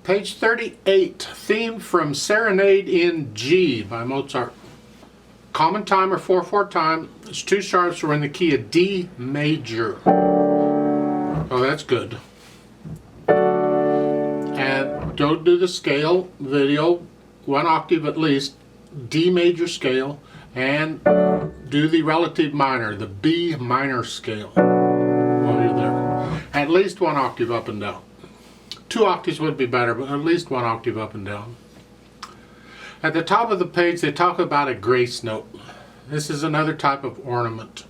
Page 38, theme from Serenade in G by Mozart. Common timer, 4/4 time. It's two sharps. We're in the key of D major. Oh, that's good. And don't do the scale video, one octave at least, D major scale, and do the relative minor, the B minor scale while you're there. At least one octave up and down. 2 octaves would be better, but at least 1 octave up and down. At the top of the page, they talk about a grace note. This is another type of ornament.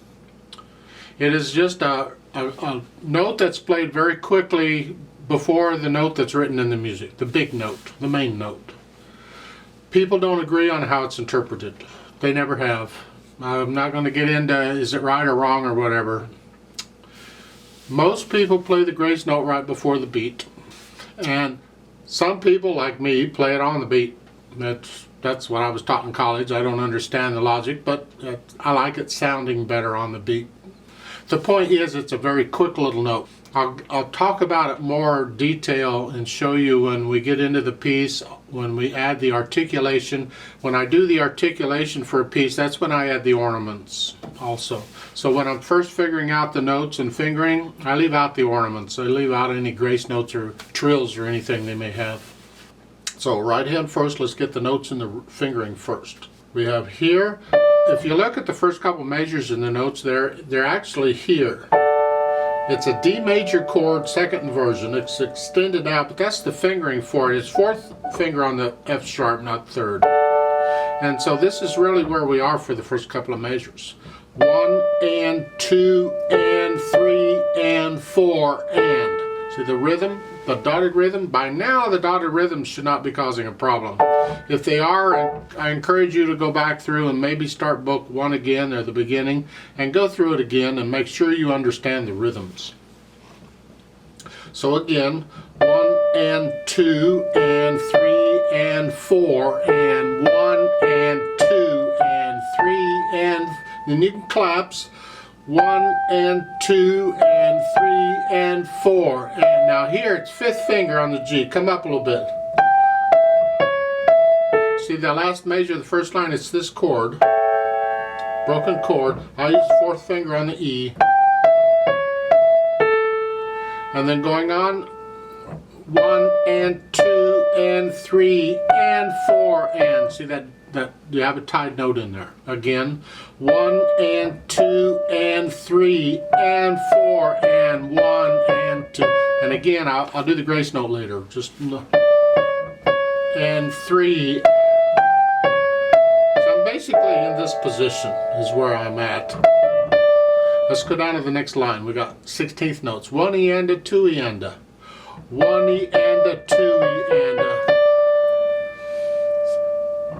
It is just a note that's played very quickly before the note that's written in the music, the big note, the main note. People don't agree on how it's interpreted. They never have. I'm not going to get into is it right or wrong or whatever. Most people play the grace note right before the beat. And some people, like me, play it on the beat. That's what I was taught in college. I don't understand the logic, but I like it sounding better on the beat. The point is, it's a very quick little note. I'll talk about it more detail and show you when we get into the piece, when we add the articulation. When I do the articulation for a piece, that's when I add the ornaments also. So when I'm first figuring out the notes and fingering, I leave out the ornaments. I leave out any grace notes or trills or anything they may have. So right hand first, let's get the notes in the fingering first. We have here, if you look at the first couple measures in the notes there, they're actually here. It's a D major chord, second inversion. It's extended out, but that's the fingering for it. It's fourth finger on the F sharp, not third. And so this is really where we are for the first couple of measures. 1 and 2 and 3 and 4 and. See the rhythm, the dotted rhythm? By now the dotted rhythms should not be causing a problem. If they are, I encourage you to go back through and maybe start book 1 again or the beginning and go through it again and make sure you understand the rhythms. So again, 1 and 2 and 3 and 4 and 1 and 2 and 3 and then you can claps. 1 and 2 and 3 and 4 and now here it's fifth finger on the G. Come up a little bit. See the last measure of the first line, it's this chord, broken chord. I'll use the fourth finger on the E. And then going on, 1 and 2 and 3 and 4 and. See that you have a tied note in there. Again, 1 and 2 and 3 and 4 and 1 and 2. And again, I'll do the grace note later. Just and 3. So I'm basically in this position is where I'm at. Let's go down to the next line. We got 16th notes. 1 E and a 2 E and a. 1 E and a 2 E and a.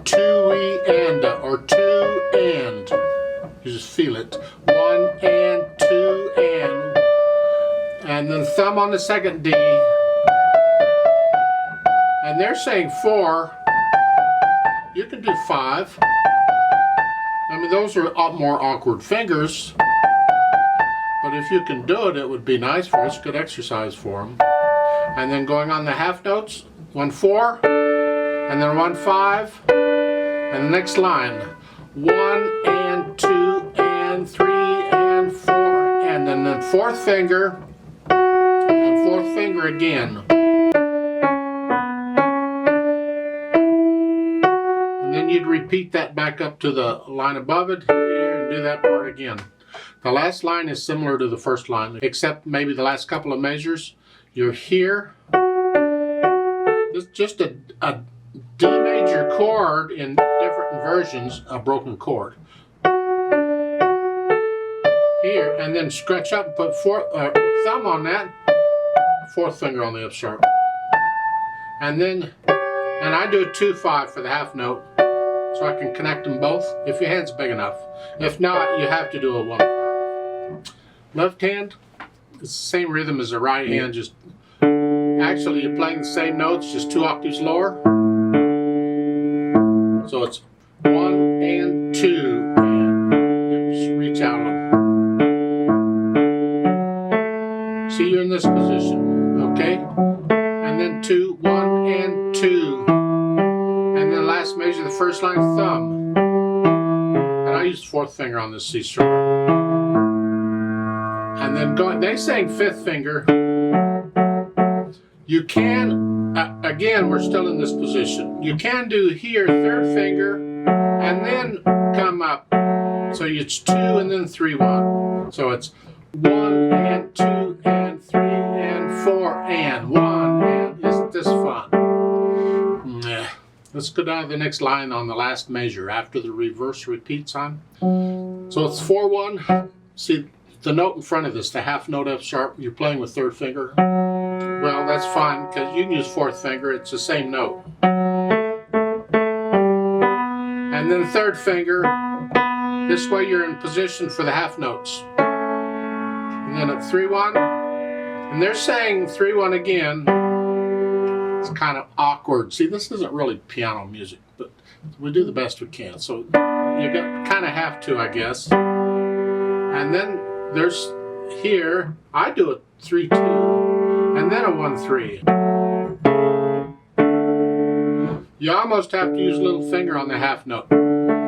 2 E and a, or 2 and. You just feel it. 1 and 2 and then thumb on the second D. And they're saying 4. You can do 5. I mean, those are more awkward fingers. But if you can do it, it would be nice for us. Good exercise for them. And then going on the half notes, 1 4, and then 1 5, and the next line, 1 and 2 and 3 and 4, and then the fourth finger, and fourth finger again. And then you'd repeat that back up to the line above it here and do that part again. The last line is similar to the first line, except maybe the last couple of measures. You're here. It's just a D major chord in different versions, a broken chord. Here, and then scratch up and put thumb on that, fourth finger on the F sharp. And then, and I do a 2 5 for the half note, so I can connect them both, if your hand's big enough. If not, you have to do a 1 5. Left hand, it's the same rhythm as the right hand, just actually you're playing the same notes, just 2 octaves lower. So it's 1 and 2 and just reach out a little. See, you're in this position, okay? And then and 2, 1 and 2. And then last measure, the first line, thumb. And I used fourth finger on this C string. And then they sang fifth finger. You can, again, we're still in this position. You can do here, third finger, and then come up. So it's 2 and then 3, 1. So it's 1 and 2 and 3 and 4 and 1 and. Isn't this fun? Yeah. Let's go down to the next line on the last measure after the reverse repeats on. So it's 4, 1. See the note in front of this, the half note F sharp, you're playing with third finger. Well, that's fine because you can use fourth finger, it's the same note. And then third finger, this way you're in position for the half notes. And then at 3, 1, and they're saying 3, 1 again. It's kind of awkward. See, this isn't really piano music, but we do the best we can. So you kind of have to, I guess. And then there's here, I do a 3, 2, and then a 1, 3. You almost have to use a little finger on the half note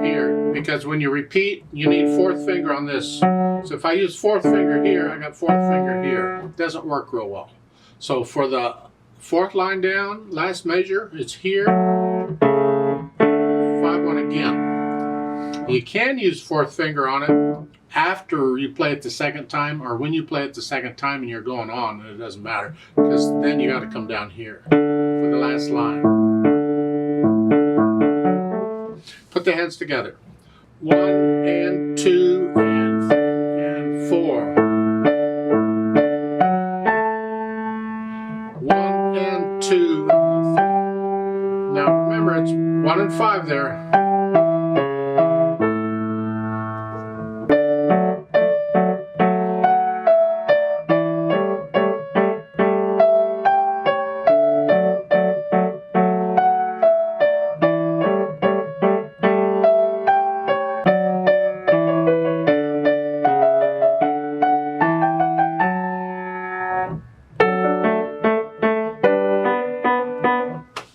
here, because when you repeat, you need fourth finger on this. So if I use fourth finger here, I got fourth finger here. It doesn't work real well. So for the fourth line down, last measure, it's here, 5, 1 again. You can use fourth finger on it after you play it the second time, or when you play it the second time and you're going on, it doesn't matter, because then you got to come down here for the last line. Put the hands together. 1 and 2 and 3 and 4. 1 and 2 and 3. Now remember, it's 1 and 5 there.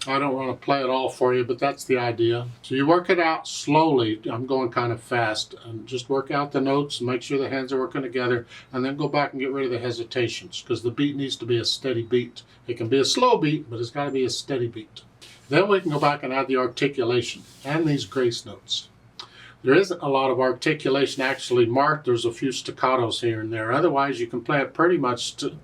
I don't want to play it all for you, but that's the idea. So you work it out slowly. I'm going kind of fast, and just work out the notes and make sure the hands are working together, and then go back and get rid of the hesitations, because the beat needs to be a steady beat. It can be a slow beat, but it's got to be a steady beat. Then we can go back and add the articulation and these grace notes. There isn't a lot of articulation actually marked. There's a few staccatos here and there. Otherwise, you can play it pretty much to...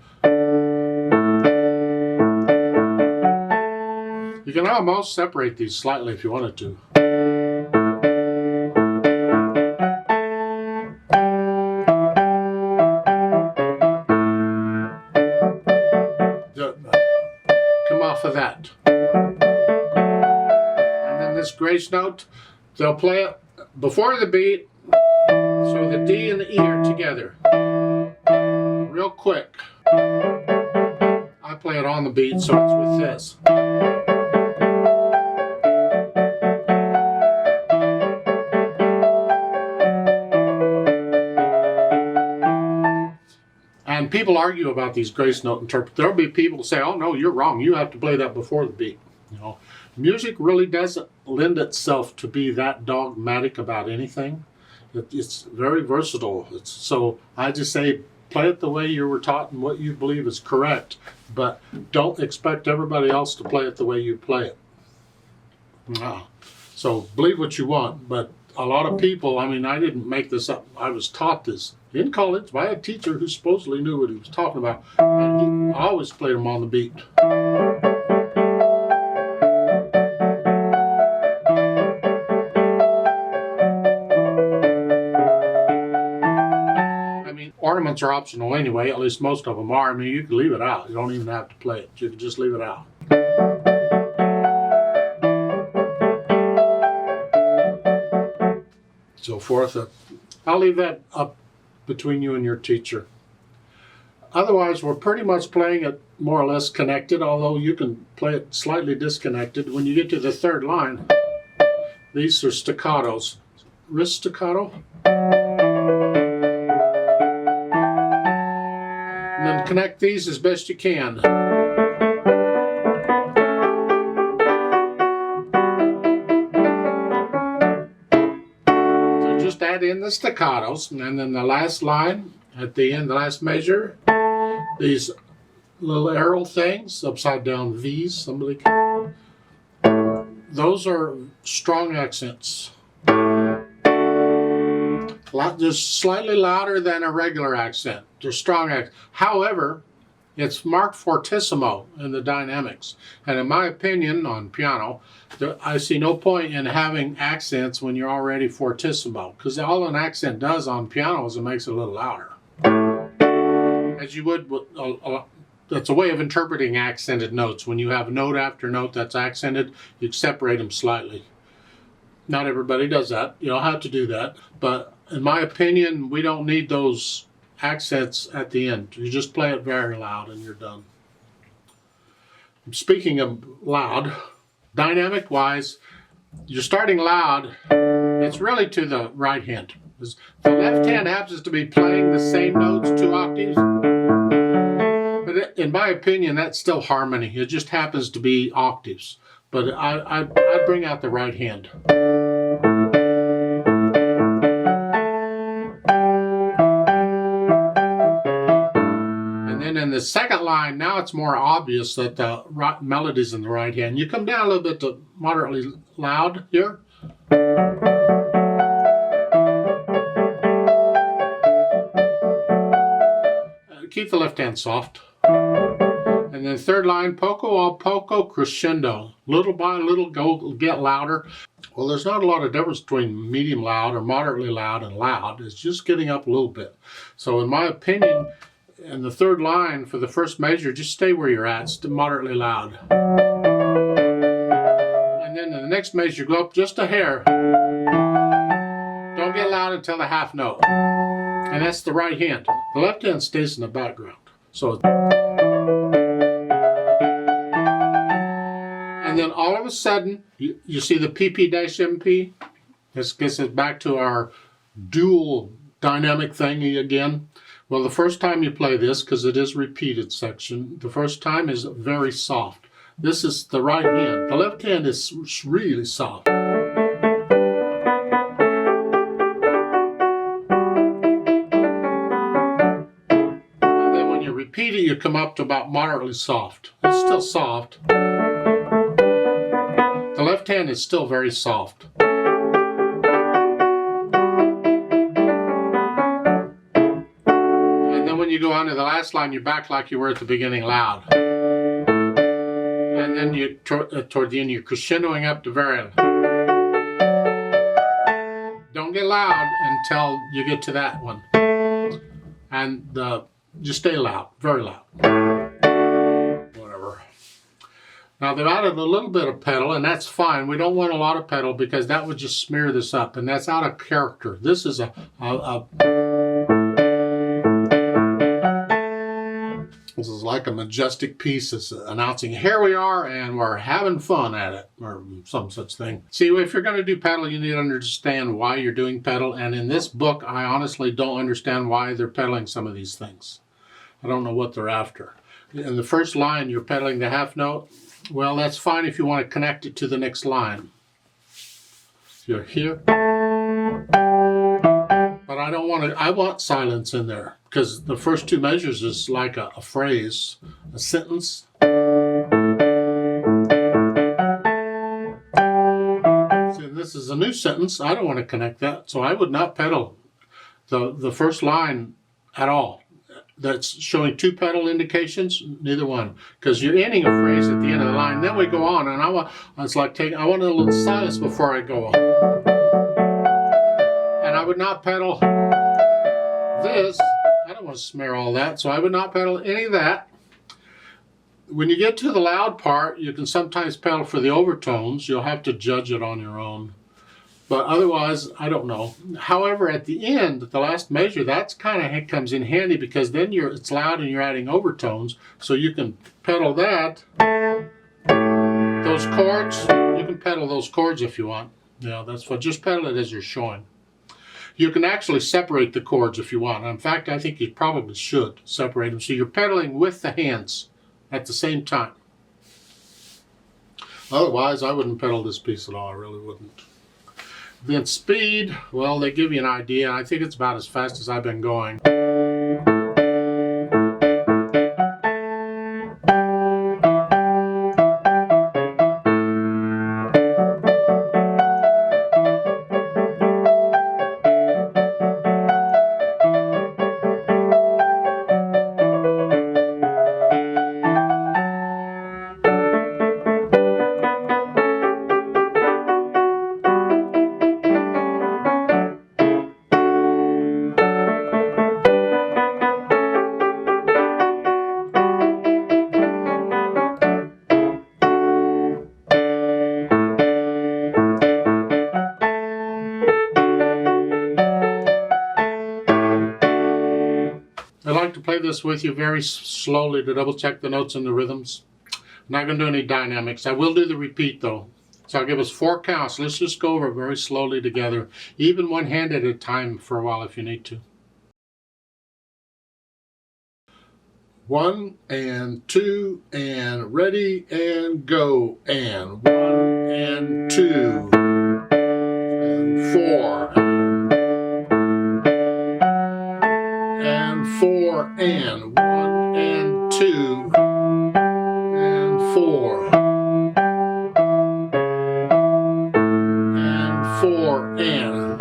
You can almost separate these slightly if you wanted to. Come off of that. And then this grace note, they'll play it before the beat, so the D and the E are together. Real quick. I play it on the beat, so it's with this. And people argue about these grace note interpret. There'll be people who say, "Oh no, you're wrong. You have to play that before the beat." You know, music really doesn't lend itself to be that dogmatic about anything. It's very versatile. So I just say, play it the way you were taught and what you believe is correct, but don't expect everybody else to play it the way you play it. So believe what you want, but a lot of people, I mean, I didn't make this up. I was taught this in college by a teacher who supposedly knew what he was talking about, and he always played them on the beat. I mean, ornaments are optional anyway, at least most of them are. I mean, you can leave it out. You don't even have to play it. You can just leave it out. So forth. I'll leave that up between you and your teacher. Otherwise, we're pretty much playing it more or less connected, although you can play it slightly disconnected. When you get to the third line, these are staccatos. Wrist staccato. And then connect these as best you can. in the staccatos, and then the last line at the end, the last measure, these little arrow things, upside down V's, somebody can, those are strong accents. Just slightly louder than a regular accent. They're strong accents. However, it's marked fortissimo in the dynamics. And in my opinion, on piano, I see no point in having accents when you're already fortissimo, because all an accent does on piano is it makes it a little louder. As you would, that's a way of interpreting accented notes. When you have note after note that's accented, you separate them slightly. Not everybody does that. You don't have to do that. But in my opinion, we don't need those accents at the end. You just play it very loud and you're done. Speaking of loud, dynamic wise, you're starting loud, it's really to the right hand. The left hand happens to be playing the same notes 2 octaves. But in my opinion, that's still harmony. It just happens to be octaves. But I bring out the right hand. In the second line, now it's more obvious that the melody's in the right hand. You come down a little bit to moderately loud here. Keep the left hand soft. And then third line, poco a poco crescendo. Little by little, get louder. Well, there's not a lot of difference between medium loud or moderately loud and loud. It's just getting up a little bit. So in my opinion, in the third line for the first measure, just stay where you're at. It's moderately loud. And then in the next measure, go up just a hair. Don't get loud until the half note. And that's the right hand. The left hand stays in the background. So, and then all of a sudden, you see the PP-MP? This gets us back to our dual dynamic thingy again. Well, the first time you play this, because it is repeated section, the first time is very soft. This is the right hand. The left hand is really soft. And then when you repeat it, you come up to about moderately soft. It's still soft. The left hand is still very soft. When you go on to the last line, you're back like you were at the beginning, loud. And then you toward the end, you're crescendoing up to very loud. Don't get loud until you get to that one. And just stay loud, very loud. Whatever. Now they've added a little bit of pedal, and that's fine. We don't want a lot of pedal because that would just smear this up, and that's out of character. This is This is like a majestic piece. It's announcing, here we are and we're having fun at it, or some such thing. See, if you're going to do pedal, you need to understand why you're doing pedal. And in this book, I honestly don't understand why they're pedaling some of these things. I don't know what they're after. In the first line, you're pedaling the half note. Well, that's fine if you want to connect it to the next line. You're here. But I don't want to, I want silence in there, because the first 2 measures is like a phrase, a sentence. See, this is a new sentence. I don't want to connect that, so I would not pedal the first line at all. That's showing 2 pedal indications, neither one, because you're ending a phrase at the end of the line. Then we go on, and I want a little silence before I go on. And I would not pedal this. I don't want to smear all that, so I would not pedal any of that. When you get to the loud part, you can sometimes pedal for the overtones. You'll have to judge it on your own. But otherwise, I don't know. However, at the end, the last measure, that's kind of comes in handy, because then it's loud and you're adding overtones, so you can pedal that. Those chords, you can pedal those chords if you want. Yeah, that's what. Just pedal it as you're showing. You can actually separate the chords if you want. In fact, I think you probably should separate them, so you're pedaling with the hands at the same time. Otherwise, I wouldn't pedal this piece at all. I really wouldn't. Then speed, well, they give you an idea. I think it's about as fast as I've been going. I like to play this with you very slowly to double check the notes and the rhythms. I'm not going to do any dynamics. I will do the repeat though. So I'll give us 4 counts. Let's just go over very slowly together, even one hand at a time for a while if you need to. 1 and 2 and ready and go, and 1 and 2 and 4 and 4 and 1 and 2 and 4 and 4 and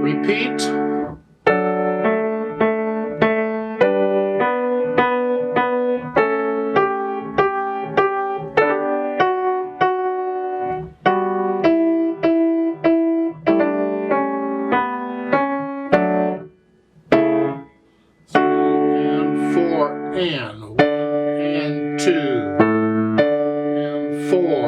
repeat. And 1 and 2 and 4